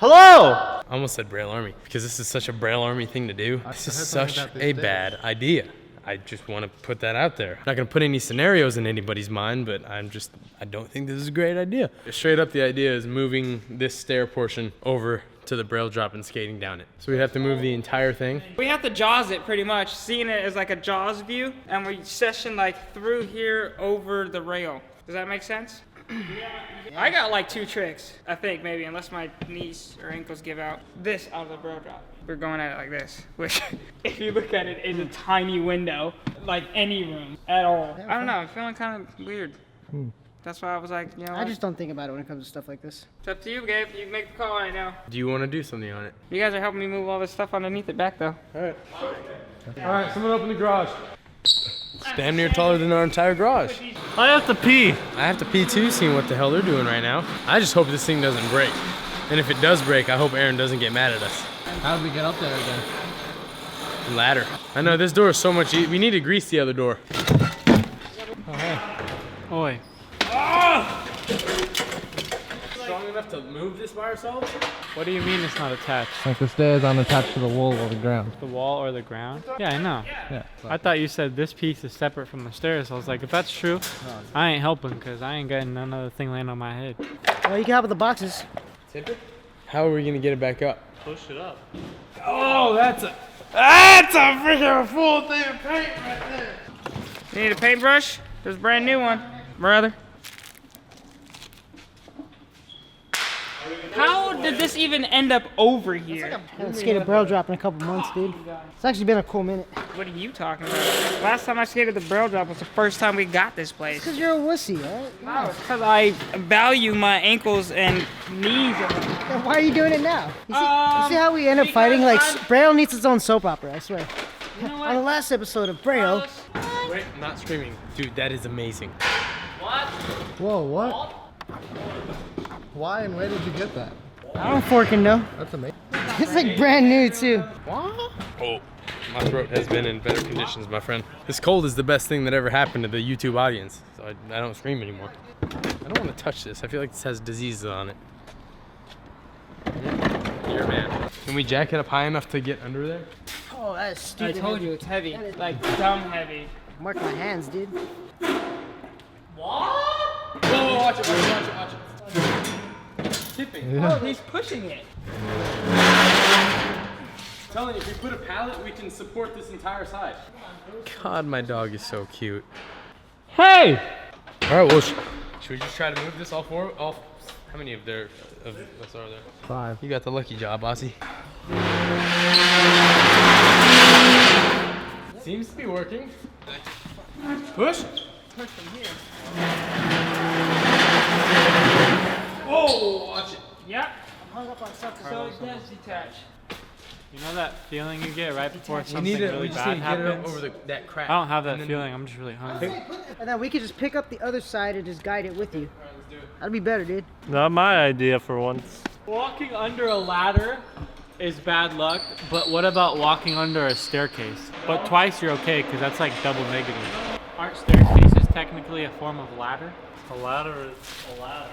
Hello! I almost said Braille Army because this is such a Braille Army thing to do. This is such a bad idea. I just want to put that out there. I'm not gonna put any scenarios in anybody's mind, but I don't think this is a great idea. Straight up, the idea is moving this stair portion over to the Braille drop and skating down it. So we have to move the entire thing. We have to jaws it pretty much, seeing it as like a jaws view, and we session like through here over the rail. Does that make sense? I got like 2 tricks, I think, maybe, unless my knees or ankles give out. This out of the Braille drop. We're going at it like this, which, if you look at it, is a tiny window, like any room at all. I don't know, I'm feeling kind of weird. That's why I was like, you know what? I just don't think about it when it comes to stuff like this. It's up to you, Gabe. You can make the call right now. Do you want to do something on it? You guys are helping me move all this stuff underneath it back, though. All right. All right, someone open the garage. It's damn near taller than our entire garage. I have to pee. I have to pee too, seeing what the hell they're doing right now. I just hope this thing doesn't break. And if it does break, I hope Aaron doesn't get mad at us. How did we get up there again? Ladder. I know, this door is so much easier. We need to grease the other door. Oh, hey. Oi. Strong enough to move this by ourselves? What do you mean it's not attached? Like the stairs aren't attached to the wall or the ground. The wall or the ground? Yeah, I know. Yeah. I thought you said this piece is separate from the stairs. I was like, if that's true, I ain't helping because I ain't getting another thing laying on my head. Well, you can help with the boxes. Tip it? How are we gonna get it back up? Push it up. Oh, that's a freaking full thing of paint right there. You need a paintbrush? There's a brand new one, brother. How did this even end up over here? I haven't skated Braille drop in a couple months, dude. It's actually been a cool minute. What are you talking about? Last time I skated the Braille drop was the first time we got this place. Because you're a wussy, right? No, it's because I value my ankles and knees. Then why are you doing it now? You see how we end up fighting? Like, Braille needs its own soap opera, I swear. You know On the last episode of Braille. Wait, I'm not screaming. Dude, that is amazing. What? Whoa, what? Why and where did you get that? I don't fucking know. That's amazing. It's like brand new, too. What? Oh, my throat has been in better conditions, my friend. This cold is the best thing that ever happened to the YouTube audience, so I don't scream anymore. I don't want to touch this. I feel like this has diseases on it. You're a man. Can we jack it up high enough to get under there? Oh, that is I stupid. told you it's heavy, like dumb heavy. Mark my hands, dude. What? Whoa, watch it, watch it. Tipping. Yeah. Oh, he's pushing it. I'm telling you, if we put a pallet, we can support this entire side. God, my dog is so cute. Hey! All right, well, should we just try to move this all four? How many of us are there? 5. You got the lucky job, Aussie. Seems to be working. Push. Push from here. Whoa, watch it. Yep. I'm hung up on something. So it does detach. You know that feeling you get right before We something need to, really we just bad need to get it up happens? over that crack. I don't have that And then- feeling. I'm just really hungry. And then we could just pick up the other side and just guide it with you. That'd be better, dude. Not my idea for once. Walking under a ladder is bad luck, but what about walking under a staircase? But twice you're okay, because that's like double negative. Aren't staircases technically a form of ladder? A ladder is a ladder.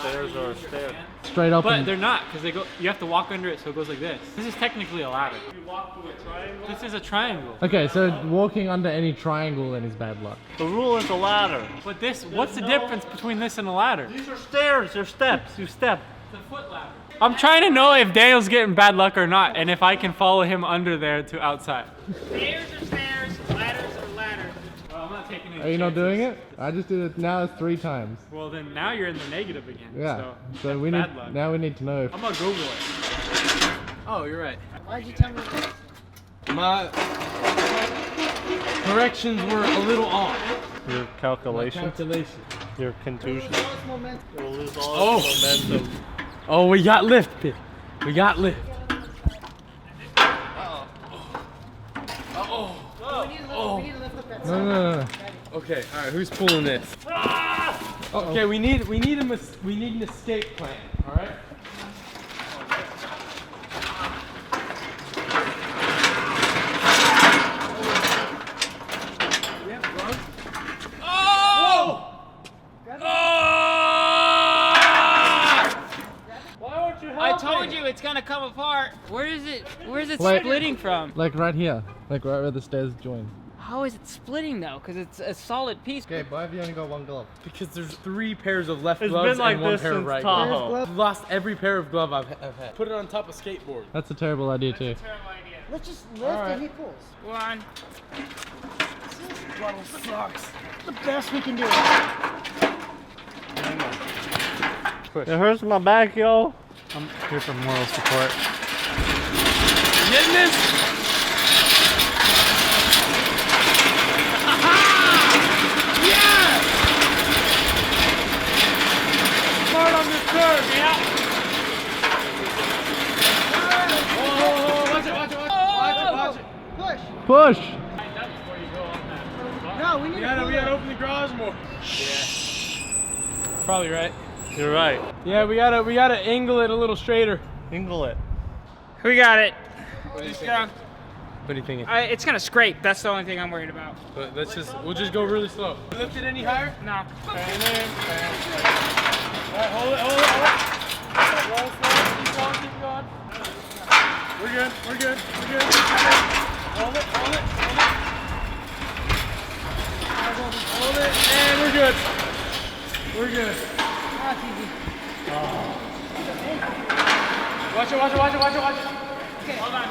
Stairs are a stair. Straight up But and they're not, because they go. You have to walk under it, so it goes like this. This is technically a ladder. You walk through a triangle. This is a triangle. Okay, so walking under any triangle then is bad luck. The rule is a ladder. But this, what's the difference between this and a ladder? These are stairs. They're steps. You step. The foot ladder. I'm trying to know if Daniel's getting bad luck or not, and if I can follow him under there to outside. Stairs are stairs, ladders are ladders. Well, I'm not taking any Are you not chances. doing it? I just did it now 3 times. Well, then now you're in the negative again. Yeah. So, So that's we need bad luck. now we need to know. I'm gonna Google it. Oh, you're right. Why'd you tell me that? My corrections were a little off. Your calculation. Calculation. Your contusion. It's momentum. You'll lose Oh. all its momentum. Oh, we got lift, Pip. We got lift. We need to lift up that No, no, no, no. Okay, all right. Who's pulling this? Okay, we need an escape plan. All right. I told told you it's gonna come apart. Where is it? Where's it Like- splitting from? Like right here. Like right where the stairs join. How is it splitting though? Because it's a solid piece. Okay, why have you only got one glove? Because there's 3 pairs of left It's gloves been like and 1 this pair of since right gloves. Tahoe. I've lost every pair of glove I've had. Put it on top of skateboard. That's a terrible idea too. Terrible idea. Let's just lift and he pulls. One. This bottle sucks. The best we can do. It hurts my back, yo. I'm here for moral support. Getting this? Hard on this curve, yeah. Push. Push! No, we need to pull We gotta open the garage more. Probably right. You're right. Yeah, we gotta angle it a little straighter. Angle it. We got it. What do you Just think? go. What are you thinking? It's gonna scrape. That's the only thing I'm worried about. But we'll just go really slow. Lift it any higher? No. Alright, hold it. Roll slow, keep going. We're good. Hold it. Hold it, and we're good. Watch it. Hold on.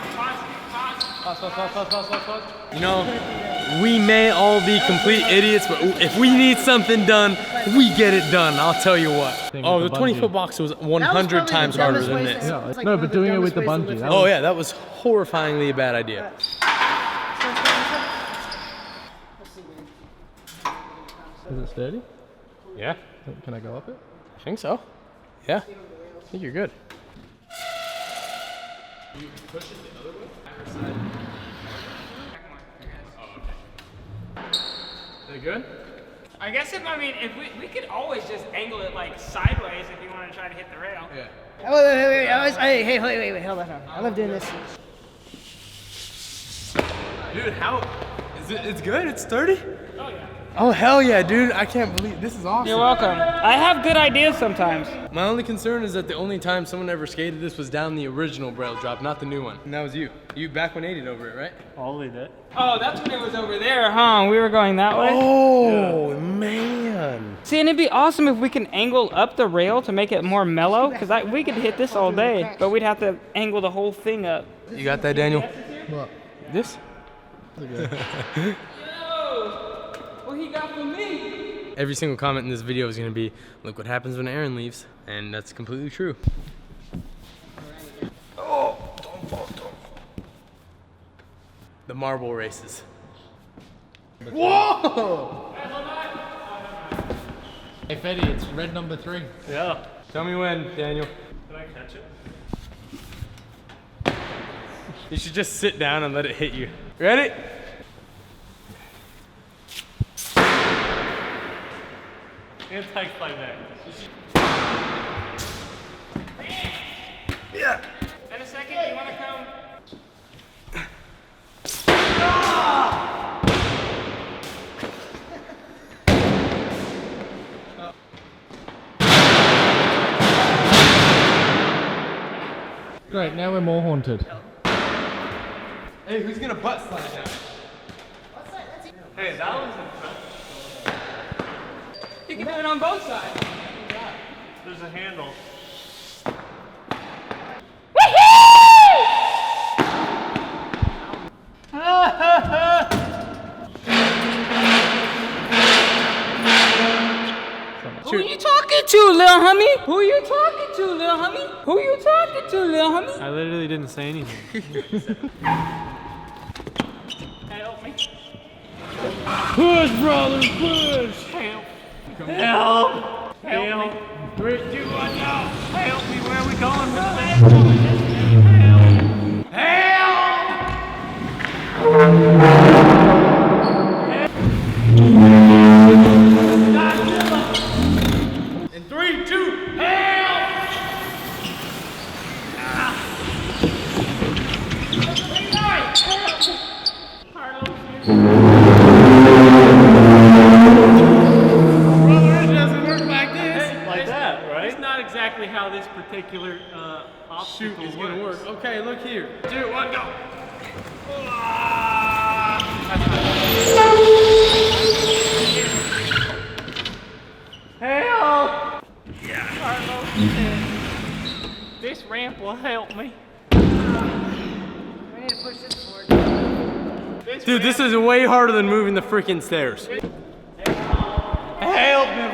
Pause. You know, we may all be complete idiots, but if we need something done, we get it done. I'll tell you what. Oh, the 20-foot box was 100 times harder than this. Yeah, no, but doing it with the bungee. That Oh was- yeah, that was horrifyingly a bad idea. Is it sturdy? Yeah, Can I go up it? I think so. Yeah, I think you're good. They good? I guess if we could always just angle it like sideways if you want to try to hit the rail. Yeah. Oh, wait. Wait. Hold on. I love doing this. Dude, how is it? It's good. It's sturdy. Oh yeah. Oh hell yeah, dude! I can't believe this is awesome. You're welcome. I have good ideas sometimes. My only concern is that the only time someone ever skated this was down the original Braille drop, not the new one. And that was you. You back 180'd over it, right? Ollie did. Oh, that's when it was over there, huh? We were going that way. Oh man. See, and it'd be awesome if we can angle up the rail to make it more mellow, because we could hit this all day, but we'd have to angle the whole thing up. You got that, Daniel? What? This? Yo, what he got for me? Every single comment in this video is gonna be, look what happens when Aaron leaves. And that's completely true. Oh, don't fall. The marble races. Whoa! Hey Fetty, it's red number 3. Yeah. Tell me when, Daniel. Can I catch it? You should just sit down and let it hit you. Ready? Anti-climax. Yeah. In a second, you want to come? Great, now we're more haunted. Hey, who's gonna butt slide now? Hey, that was impressive. You can do it on both sides. There's a handle. Who you talking to, lil homie? Who you talking to, lil homie? Who you talking to, lil homie? I literally didn't say anything. Help me. Push, brothers, push! Help. Help! Help me. 3, 2, 1, now! Help me! Where are we going with this? In 3, 2, help! Like that, right? It's not exactly how this particular shoot, it's gonna work. Okay, look here. 2, 1, go. Help! This ramp will help me. We need to push this forward. Dude, this is way harder than moving the freaking stairs. Help me!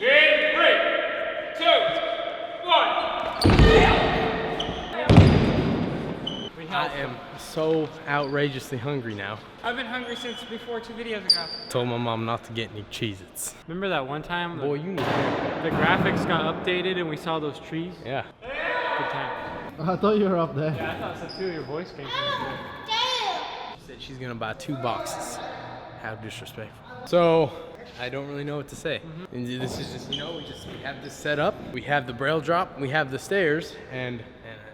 In 3, 2, 1. I am so outrageously hungry now. I've been hungry since before 2 videos ago. Told my mom not to get any Cheez-Its. Remember that one time Boy, you need the graphics got updated and we saw those trees? Yeah. Good time. I thought you were up there. Yeah, I thought so too. Your voice came from She said she's gonna buy 2 boxes. How disrespectful. So, I don't really know what to say. And this is just, you know, we have this set up. We have the Braille drop. We have the stairs, and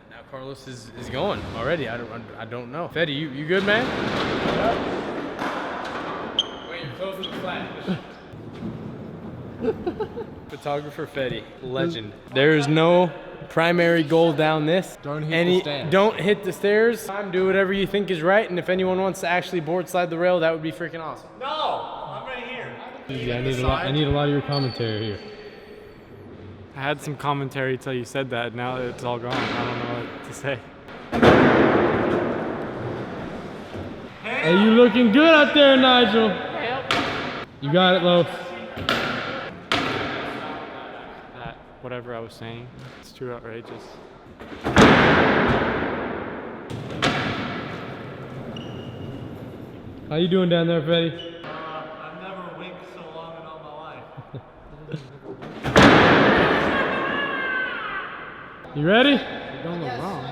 now Carlos is going already. I don't know. Fetty, you good, man? Wait, you're closing the flash. Photographer Fetty, legend. There is no primary goal down this. Don't hit the stairs. Don't hit the stairs. Do whatever you think is right, and if anyone wants to actually board slide the rail, that would be freaking awesome. No, I'm right here. I need a lot of your commentary here. I had some commentary until you said that. Now it's all gone. I don't know what to say. Hey, you looking good out there, Nigel. You got it, Loaf. That whatever I was saying, it's too outrageous. How you doing down there, Fetty? I've never winked so long in all my life. You ready? You don't look wrong.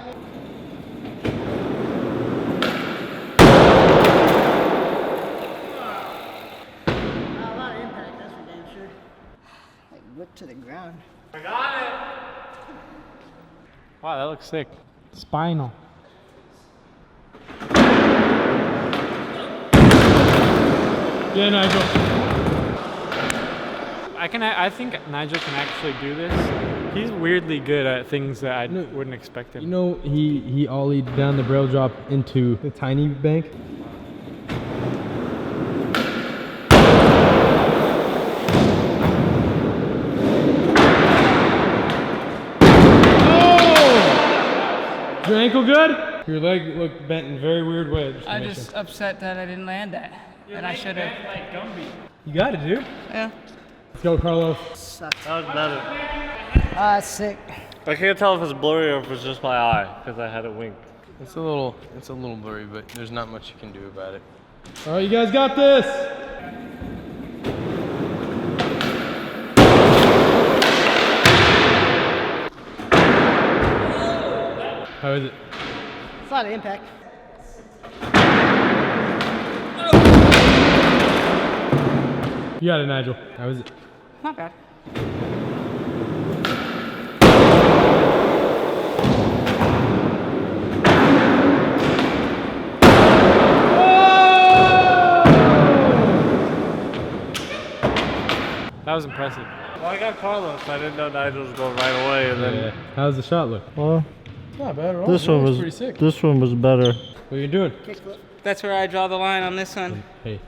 A lot of impact, that's for damn sure. Like whipped to the ground. I got it. Wow, that looks sick. Spinal. Yeah, Nigel. I think Nigel can actually do this. He's weirdly good at things that I wouldn't expect him. You know, he ollied down the Braille drop into the tiny bank. Oh! Is your ankle good? Your leg looked bent in a very weird way. I'm just upset that I didn't land that. And I should have. You got it, dude. Yeah. Let's go, Carlos. Sucks. That was better. Ah, it's sick. I can't tell if it's blurry or if it's just my eye because I had it winked. It's a little blurry, but there's not much you can do about it. All right, you guys got this. How is it? It's a lot of impact. You got it, Nigel. How is it? Not bad. That was impressive. Well, I got Carlos. I didn't know Nigel was going right away, and then. How's the shot look? Well, Not bad at all. this one was pretty sick. This one was better. What are you doing? Kickflip. That's where I draw the line on this one. Hey.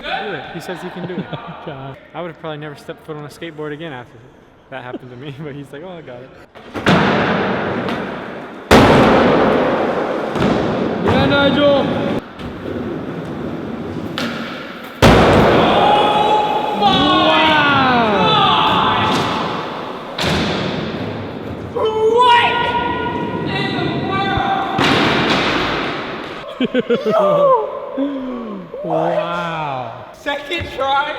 Do it. He says he can do it. I would have probably never stepped foot on a skateboard again after that happened to me, but he's like, oh, I got it. Yeah, Nigel. Wow. Second try.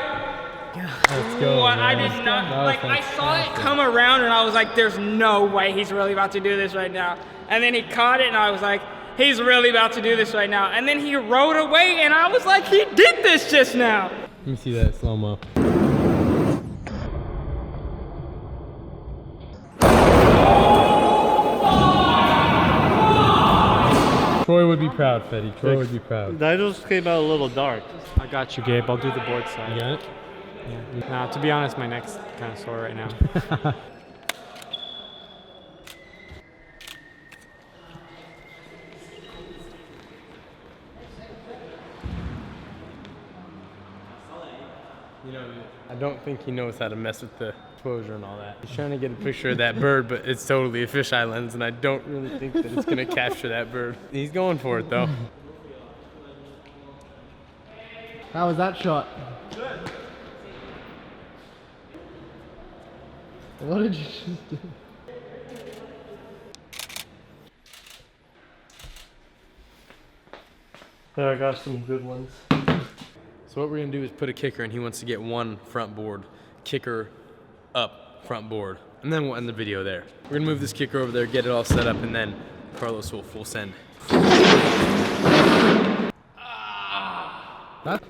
Let's go. What? I man. did not, That was like, I saw it fantastic. come around and I was like, there's no way he's really about to do this right now. And then he caught it and I was like, he's really about to do this right now. And then he rode away and I was like, he did this just now. Let me see that slow-mo. Troy would be proud, Fetty. Troy would be proud. Nigel's came out a little dark. I got you, Gabe. I'll do the board side. You got it? Yeah. Nah, to be honest, my neck's kind of sore right now. You know, I don't think he knows how to mess with the exposure and all that. He's trying to get a picture of that bird, but it's totally a fisheye lens, and I don't really think that it's gonna capture that bird. He's going for it though. How was that shot? Good. What did you just do? There, I got some good ones. So what we're gonna do is put a kicker, and he wants to get one front board, kicker up front board, and then we'll end the video there. We're gonna move this kicker over there, get it all set up, and then Carlos will full send. That?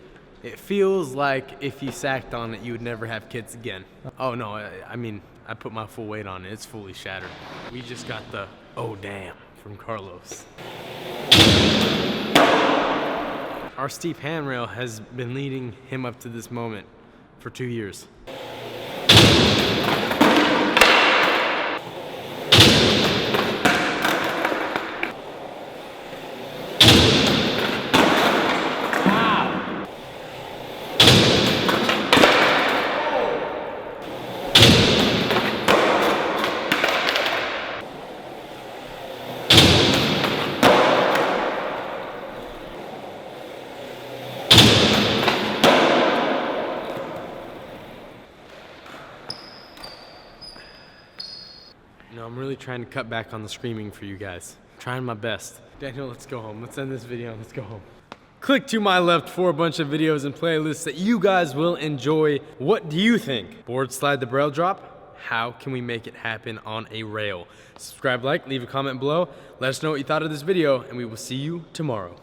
It feels like if you sacked on it, you would never have kids again. Oh no, I mean, I put my full weight on it. It's fully shattered. We just got the, oh damn, from Carlos. Our steep handrail has been leading him up to this moment for 2 years. No, I'm really trying to cut back on the screaming for you guys. Trying my best. Daniel, let's go home. Let's end this video and let's go home. Click to my left for a bunch of videos and playlists that you guys will enjoy. What do you think? Board slide the Braille drop? How can we make it happen on a rail? Subscribe, like, leave a comment below. Let us know what you thought of this video, and we will see you tomorrow.